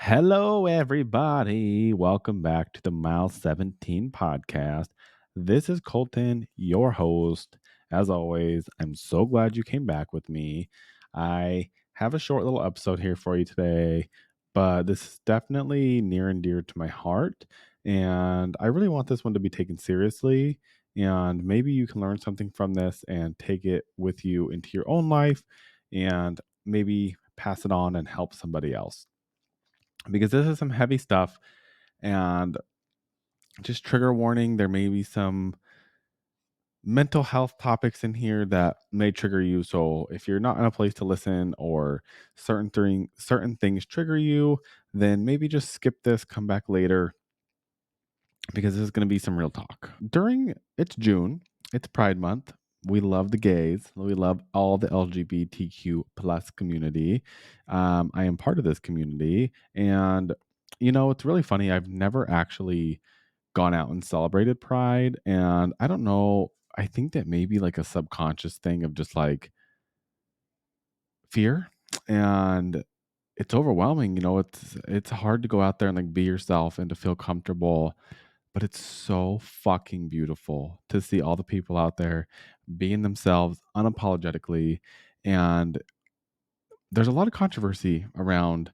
Hello, everybody. Welcome back to the Mile 17 podcast. This is Colton, your host. As always, I'm so glad you came back with me. I have a short little episode here for you today, but this is definitely near and dear to my heart. And I really want this one to be taken seriously. And maybe you can learn something from this and take it with you into your own life and maybe pass it on and help somebody else because this is some heavy stuff. And just trigger warning, there may be some mental health topics in here that may trigger you. So if you're not in a place to listen or certain things trigger you, then maybe just skip this, come back later because this is going to be some real talk. It's June, it's Pride Month. We love the gays. We love all the LGBTQ plus community. I am part of this community, and it's really funny. I've never actually gone out and celebrated Pride, and I don't know. I think that maybe like a subconscious thing of just like fear, and it's overwhelming. It's hard to go out there and like be yourself and to feel comfortable, but it's so fucking beautiful to see all the people out there being themselves unapologetically. And there's a lot of controversy around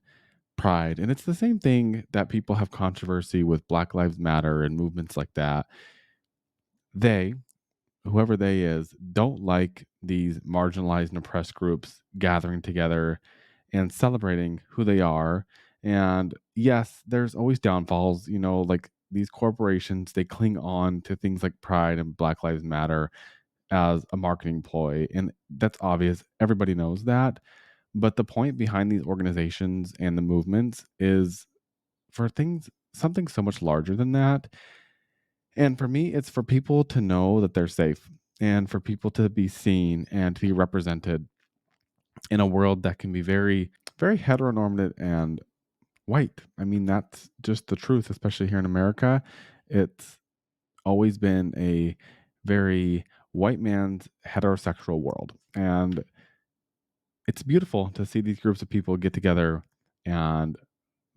pride. And it's the same thing that people have controversy with Black Lives Matter and movements like that. They, whoever they is, don't like these marginalized and oppressed groups gathering together and celebrating who they are. And yes, there's always downfalls, like these corporations, they cling on to things like pride and Black Lives Matter as a marketing ploy. And that's obvious. Everybody knows that. But the point behind these organizations and the movements is for something so much larger than that. And for me, it's for people to know that they're safe and for people to be seen and to be represented in a world that can be very, very heteronormative and white. I mean, that's just the truth, especially here in America. It's always been a very white man's heterosexual world. And it's beautiful to see these groups of people get together and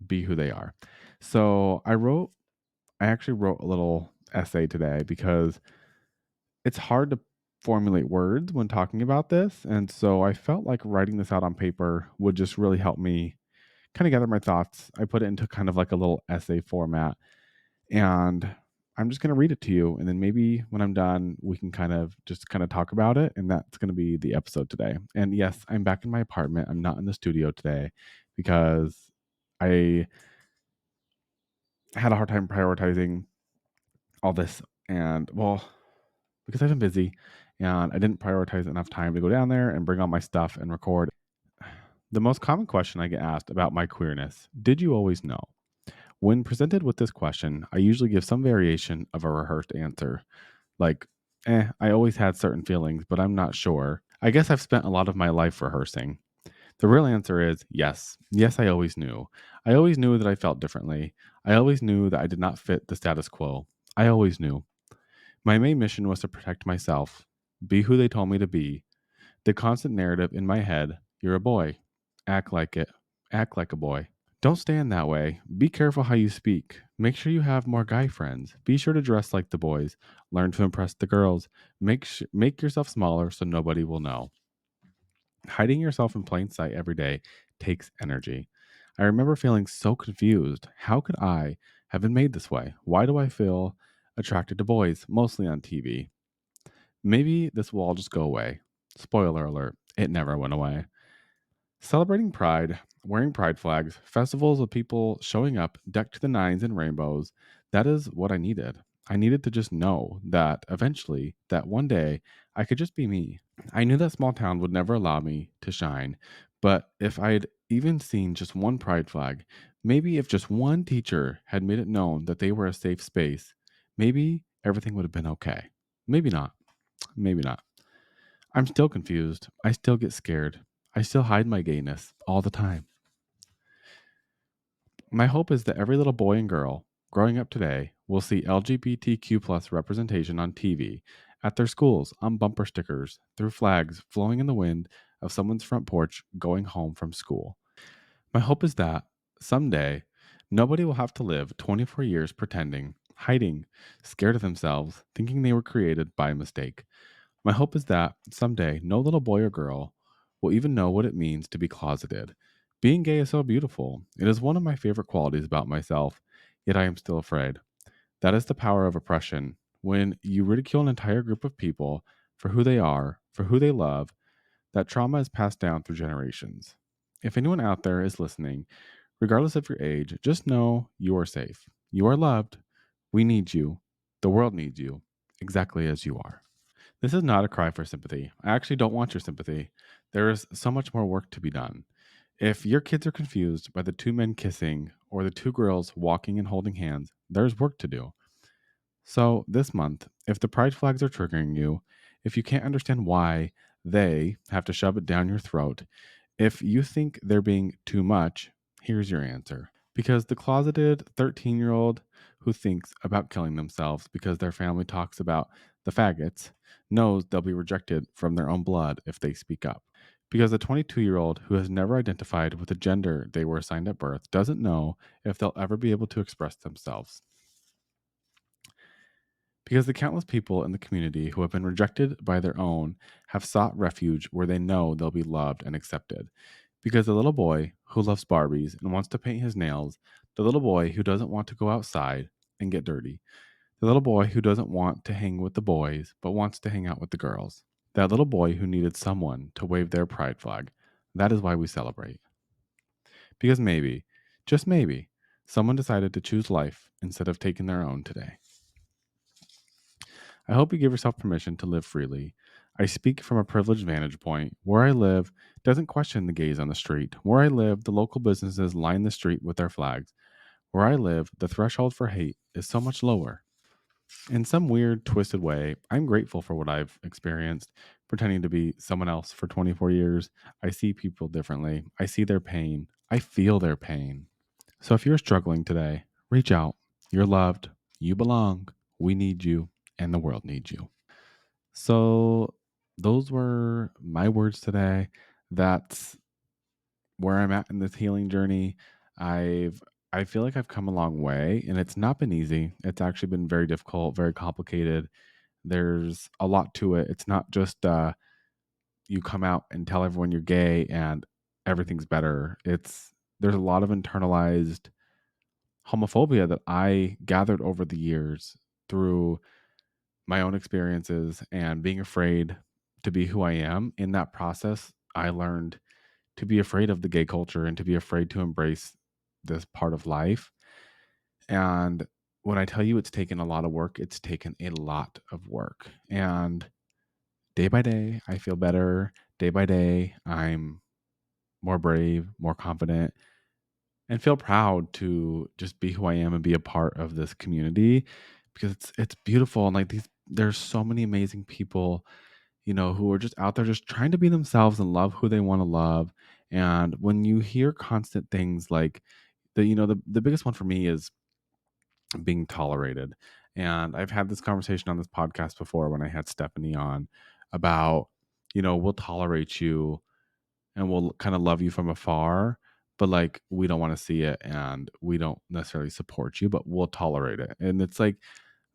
be who they are. So I actually wrote a little essay today because it's hard to formulate words when talking about this. And so I felt like writing this out on paper would just really help me kind of gather my thoughts. I put it into kind of like a little essay format, and I'm just going to read it to you. And then maybe when I'm done, we can kind of talk about it. And that's going to be the episode today. And yes, I'm back in my apartment. I'm not in the studio today because I had a hard time prioritizing all this. And well, because I've been busy and I didn't prioritize enough time to go down there and bring all my stuff and record. The most common question I get asked about my queerness: did you always know? When presented with this question, I usually give some variation of a rehearsed answer, like, I always had certain feelings, but I'm not sure. I guess I've spent a lot of my life rehearsing. The real answer is yes. Yes, I always knew. I always knew that I felt differently. I always knew that I did not fit the status quo. I always knew. My main mission was to protect myself, be who they told me to be. The constant narrative in my head: you're a boy. Act like it. Act like a boy. Don't stand that way. Be careful how you speak. Make sure you have more guy friends. Be sure to dress like the boys. Learn to impress the girls. Make yourself smaller so nobody will know. Hiding yourself in plain sight every day takes energy. I remember feeling so confused. How could I have been made this way? Why do I feel attracted to boys, mostly on TV? Maybe this will all just go away. Spoiler alert, it never went away. Celebrating Pride, wearing pride flags, festivals of people showing up decked to the nines in rainbows, that is what I needed. I needed to just know that eventually, that one day, I could just be me. I knew that small town would never allow me to shine, but if I'd even seen just one pride flag, maybe if just one teacher had made it known that they were a safe space, maybe everything would have been okay. Maybe not. Maybe not. I'm still confused. I still get scared. I still hide my gayness all the time. My hope is that every little boy and girl growing up today will see LGBTQ plus representation on TV, at their schools, on bumper stickers, through flags flowing in the wind of someone's front porch going home from school. My hope is that someday Nobody will have to live 24 years pretending, hiding, scared of themselves, thinking they were created by mistake. My hope is that someday no little boy or girl will even know what it means to be closeted. Being gay is so beautiful. It is one of my favorite qualities about myself, yet I am still afraid. That is the power of oppression. When you ridicule an entire group of people for who they are, for who they love, that trauma is passed down through generations. If anyone out there is listening, regardless of your age, just know you are safe. You are loved. We need you. The world needs you, exactly as you are. This is not a cry for sympathy. I actually don't want your sympathy. There is so much more work to be done. If your kids are confused by the two men kissing or the two girls walking and holding hands, there's work to do. So, this month, if the pride flags are triggering you, if you can't understand why they have to shove it down your throat, if you think they're being too much, here's your answer. Because the closeted 13-year-old who thinks about killing themselves because their family talks about the faggots knows they'll be rejected from their own blood if they speak up. Because the 22-year-old who has never identified with the gender they were assigned at birth doesn't know if they'll ever be able to express themselves. Because the countless people in the community who have been rejected by their own have sought refuge where they know they'll be loved and accepted. Because the little boy who loves Barbies and wants to paint his nails, the little boy who doesn't want to go outside and get dirty, the little boy who doesn't want to hang with the boys but wants to hang out with the girls, that little boy who needed someone to wave their pride flag. That is why we celebrate. Because maybe, just maybe, someone decided to choose life instead of taking their own today. I hope you give yourself permission to live freely. I speak from a privileged vantage point. Where I live doesn't question the gays on the street. Where I live, the local businesses line the street with their flags. Where I live, the threshold for hate is so much lower. In some weird, twisted way, I'm grateful for what I've experienced, pretending to be someone else for 24 years. I see people differently. I see their pain. I feel their pain. So if you're struggling today, reach out. You're loved. You belong. We need you. And the world needs you. So those were my words today. That's where I'm at in this healing journey. I've I feel like I've come a long way and it's not been easy. It's actually been very difficult, very complicated. There's a lot to it. It's not just you come out and tell everyone you're gay and everything's better. It's there's a lot of internalized homophobia that I gathered over the years through my own experiences and being afraid to be who I am. In that process, I learned to be afraid of the gay culture and to be afraid to embrace this part of life. And when I tell you it's taken a lot of work, it's taken a lot of work. And day by day, I feel better. Day by day, I'm more brave, more confident, and feel proud to just be who I am and be a part of this community because it's beautiful and like these there's so many amazing people who are just out there just trying to be themselves and love who they want to love. And when you hear constant things like the biggest one for me is being tolerated. And I've had this conversation on this podcast before when I had Stephanie on about, we'll tolerate you and we'll kind of love you from afar, but like we don't want to see it and we don't necessarily support you, but we'll tolerate it. And it's like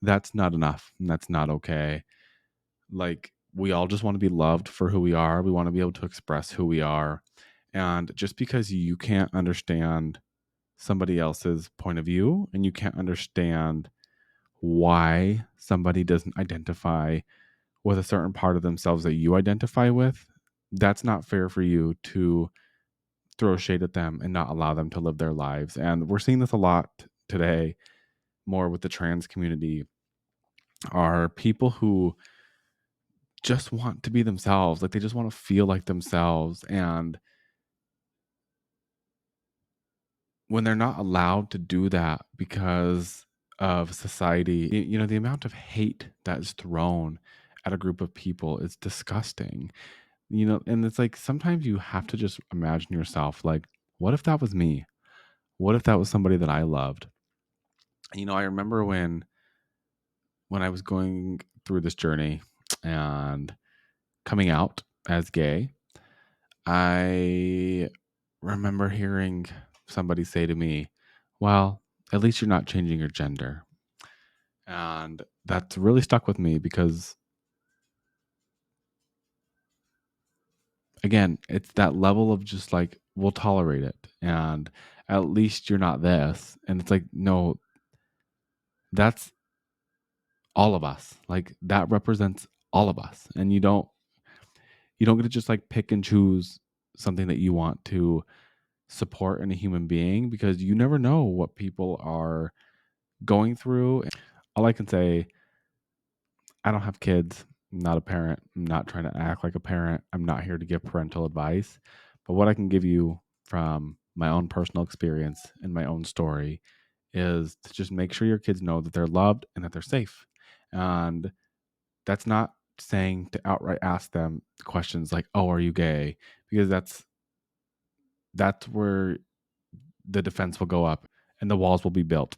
that's not enough. And that's not okay. Like we all just want to be loved for who we are. We want to be able to express who we are. And just because you can't understand somebody else's point of view and you can't understand why somebody doesn't identify with a certain part of themselves that you identify with, that's not fair for you to throw shade at them and not allow them to live their lives. And we're seeing this a lot today, more with the trans community, are people who just want to be themselves. Like they just want to feel like themselves. And when they're not allowed to do that because of society, the amount of hate that is thrown at a group of people is disgusting. And it's like sometimes you have to just imagine yourself like, what if that was me? What if that was somebody that I loved? I remember when I was going through this journey and coming out as gay, I remember hearing somebody say to me, well, at least you're not changing your gender. And that's really stuck with me because, again, it's that level of just like, we'll tolerate it. And at least you're not this. And it's like, no, that's all of us. Like that represents all of us. And you don't get to just like pick and choose something that you want to support in a human being because you never know what people are going through. All I can say, I don't have kids. I'm not a parent. I'm not trying to act like a parent. I'm not here to give parental advice. But what I can give you from my own personal experience and my own story is to just make sure your kids know that they're loved and that they're safe. And that's not saying to outright ask them questions like, "Oh, are you gay?" Because that's where the defense will go up and the walls will be built.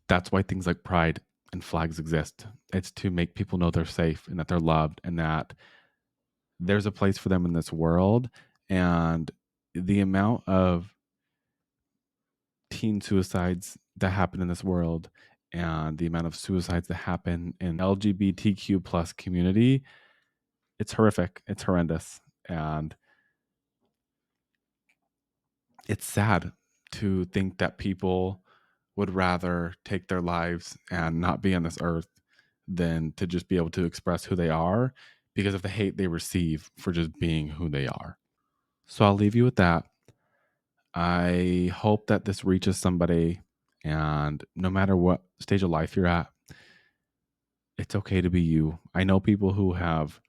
That's why things like pride and flags exist. It's to make people know they're safe and that they're loved and that there's a place for them in this world. And the amount of teen suicides that happen in this world and the amount of suicides that happen in LGBTQ plus community, it's horrific. It's horrendous. And it's sad to think that people would rather take their lives and not be on this earth than to just be able to express who they are because of the hate they receive for just being who they are. So I'll leave you with that. I hope that this reaches somebody, and no matter what stage of life you're at, it's okay to be you. I know people who have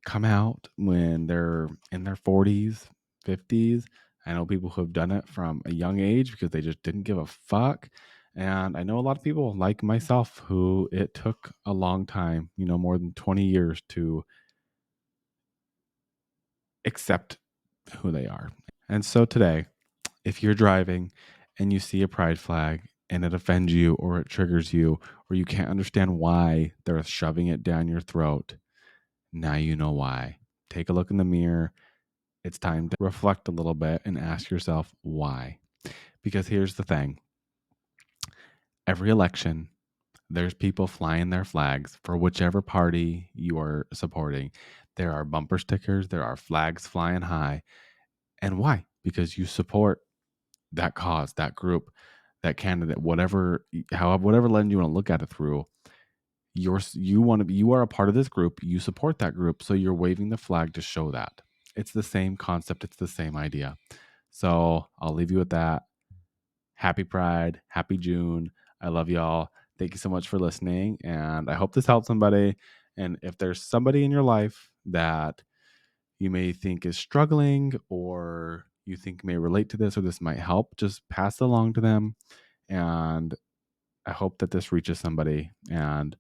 come out when they're in their 40s, 50s. I know people who have done it from a young age because they just didn't give a fuck. And I know a lot of people like myself who it took a long time, more than 20 years to accept who they are. And so today, if you're driving and you see a pride flag and it offends you or it triggers you or you can't understand why they're shoving it down your throat, now you know why. Take a look in the mirror. It's time to reflect a little bit and ask yourself why. Because here's the thing, every election, there's people flying their flags for whichever party you are supporting. There are bumper stickers, there are flags flying high. And why? Because you support that cause, that group, that candidate, whatever lens you want to look at it through. You are a part of this group, you support that group, so you're waving the flag to show that. It's the same concept, it's the same idea. So I'll leave you with that. Happy Pride, happy June. I love y'all. Thank you so much for listening, and I hope this helped somebody. And if there's somebody in your life that you may think is struggling or you think may relate to this or this might help, just pass it along to them. And I hope that this reaches somebody and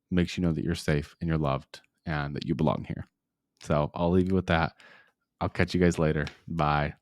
makes you know that you're safe and you're loved and that you belong here. So I'll leave you with that. I'll catch you guys later. Bye.